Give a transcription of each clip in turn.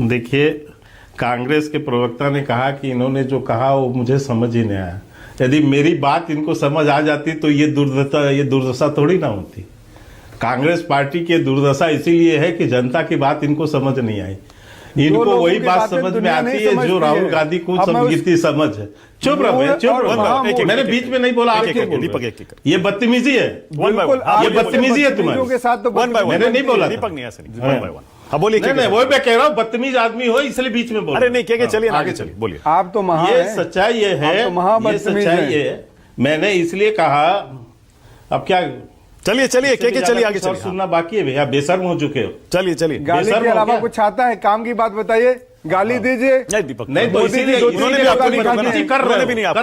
देखिए, कांग्रेस के प्रवक्ता ने कहा कि इन्होंने जो कहा वो मुझे समझ ही नहीं आया। यदि मेरी बात इनको समझ आ जाती तो ये दुर्दशा थोड़ी ना होती। कांग्रेस पार्टी की दुर्दशा इसीलिए है कि जनता की बात इनको समझ नहीं आई। इनको वही बात समझ में आती है जो राहुल गांधी को की समझ है। चुप रहो, चुप रहो, मैंने बीच में नहीं बोला। आप ये बदतमीजी है, ये बदतमीजी है तुम्हारी। मैंने नहीं बोला दीपक नहीं। हाँ बोलिए। नहीं, वो मैं कह रहा हूँ बदतमीज आदमी हो इसलिए बीच में बोल। अरे नहीं, क्या चलिए आगे चलिए, बोलिए। आप तो ये सच्चाई ये है, ये सच्चाई ये है। मैंने इसलिए कहा, अब क्या चलिए चलिए आगे चलिए। सुनना बाकी है भैया, बेशर्म हो चुके हो। चलिए गाली के अलावा कुछ आता है? काम की बात बताइए, गाली दीजिए। नहीं दीपक नहीं, तो इसीलिए कर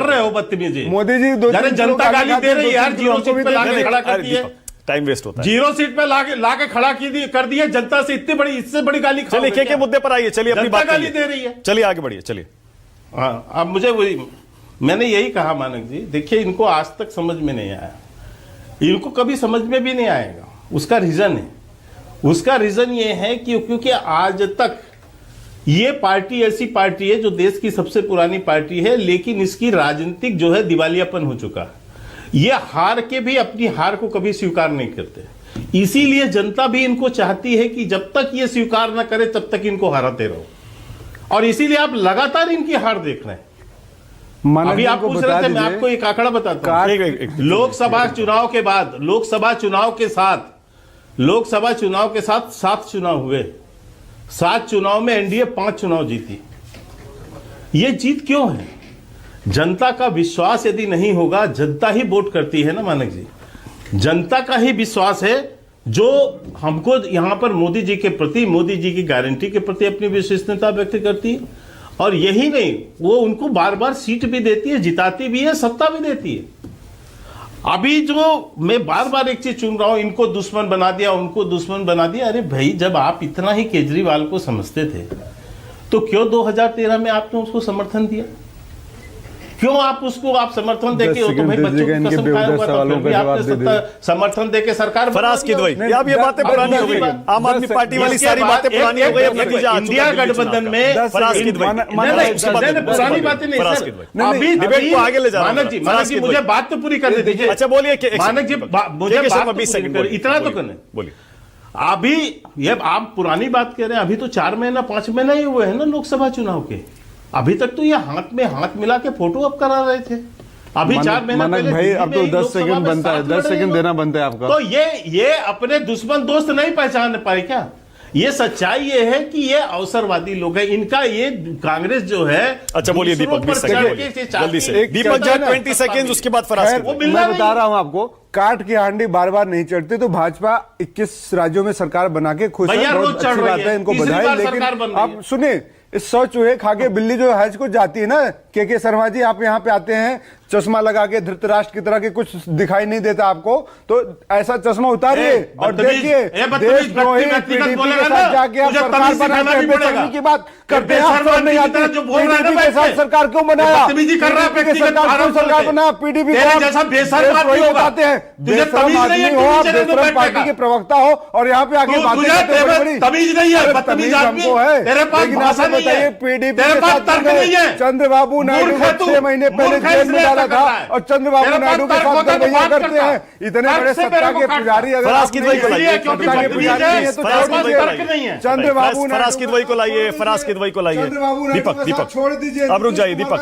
रहे हो बदतमीजी। मोदी जी जनता गाली दे रही है यार, जीरो सीट पे लाके खड़ा कर दिए। टाइम वेस्ट होता है। जीरो सीट पे लाके खड़ा कर दिए जनता से, इतनी बड़ी, इससे बड़ी गाली। चलिए के मुद्दे पर आइए, चलिए अपनी बात गाली दे रही है। चलिए आगे बढ़िए, चलिए। हाँ, अब मुझे वही, मैंने यही कहा मानक जी, देखिए इनको आज तक समझ में नहीं आया, इनको कभी समझ में भी नहीं आएगा। उसका रीजन ये है कि क्योंकि आज तक ये पार्टी ऐसी पार्टी है जो देश की सबसे पुरानी पार्टी है, लेकिन इसकी राजनीतिक जो है दिवालियापन हो चुका है। ये हार के भी अपनी हार को कभी स्वीकार नहीं करते। इसीलिए जनता भी इनको चाहती है कि जब तक ये स्वीकार ना करे तब तक इनको हराते रहो, और इसीलिए आप लगातार इनकी हार देख रहे हैं। अभी आप पूछ रहे थे, मैं आपको एक आंकड़ा बताता हूं। लोकसभा चुनाव के बाद, लोकसभा चुनाव के साथ 7 चुनाव हुए। 7 चुनाव में एनडीए 5 चुनाव जीती। ये जीत क्यों है? जनता का विश्वास यदि नहीं होगा, जनता ही वोट करती है ना मानक जी, जनता का ही विश्वास है जो हमको यहां पर मोदी जी के प्रति, मोदी जी की गारंटी के प्रति अपनी विश्वसनीयता व्यक्त करती है। और यही नहीं, वो उनको बार बार सीट भी देती है, जिताती भी है, सत्ता भी देती है। अभी जो मैं बार बार एक चीज चुन रहा हूं, इनको दुश्मन बना दिया, उनको दुश्मन बना दिया। अरे भाई, जब आप इतना ही केजरीवाल को समझते थे तो क्यों 2013 में आपने उसको समर्थन दिया? क्यों आप उसको समर्थन देके हो? तो भाई बच्चों की कसम खाया हुआ था, फिर भी आपने समर्थन देके सरकार। फराज की दवाई, अब ये बातें पुरानी हो गई। आम आदमी पार्टी वाली सारी बातें पुरानी हो गई। इंडिया गठबंधन में फराज की दवाई, पुरानी बातें नहीं, अभी डिबेट को आगे ले जा रहे हैं। मानक जी, मुझे बात तो पूरी करने दीजिए। अच्छा बोलिए मानक जी, मुझे 20 सेकंड इतना तो करने बोलिए। अभी ये आप पुरानी बात कह रहे हैं, अभी तो 4 महीना 5 महीना ही हुए हैं ना लोकसभा चुनाव के। अभी तक तो ये हाथ में हाथ मिला के फोटो अप करा रहे थे। अभी 4 महीना पहले भाई, अब तो 10 सेकंड बनता है, 10 सेकंड देना बनता है आपका। तो ये अपने दुश्मन दोस्त नहीं पहचान पाए क्या? ये सच्चाई ये है कि ये अवसरवादी लोग हैं। इनका ये कांग्रेस जो है। अच्छा बोलिए दीपक, 20 सेकंड जल्दी से। दीपक जी 20 सेकंड, उसके बाद फराज। मैं बता रहा हूं आपको, काट की हांडी बार बार नहीं चढ़ती। तो भाजपा 21 राज्यों में सरकार बना के खुश है, बहुत अच्छी बात है, इनको बधाई। लेकिन अब सुनिए, इस 100 चूहे खा के बिल्ली जो हज को जाती है ना, के शर्मा जी, आप यहाँ पे आते हैं चश्मा लगा के, धृतराष्ट्र की तरह के, कुछ दिखाई नहीं देता आपको, तो ऐसा चश्मा उतारिए और देखिए देशद्रोही पीडीपी के साथ जाके आप सरकार बनाने की बात करते हैं। आपको नहीं आती पीडीपी के साथ सरकार क्यों बनाया? सरकार बनाया पीडीपी बताते हैं। बेशरम आदमी हो आप, बेशरम पार्टी के प्रवक्ता हो, और यहाँ पे आगे बातें करते हैं बड़ी। तमीज हमको है, लेकिन आप बताइए पीडीपी के साथ चंद्रबाबू नायडू को 6 महीने पहले जेल में डाला था, और चंद्रबाबू नायडू के साथ गड़बड़ियां करते हैं। इतने बड़े सत्ता के पुजारी अगर फराज की दवाई को लाइए, सत्ता के पुजारी नहीं है तो चंद्रबाबू फराज की दवाई को लाइए, फराज की दवाई को लाइए। दीपक छोड़ दीजिए, अब रुक जाइए दीपक।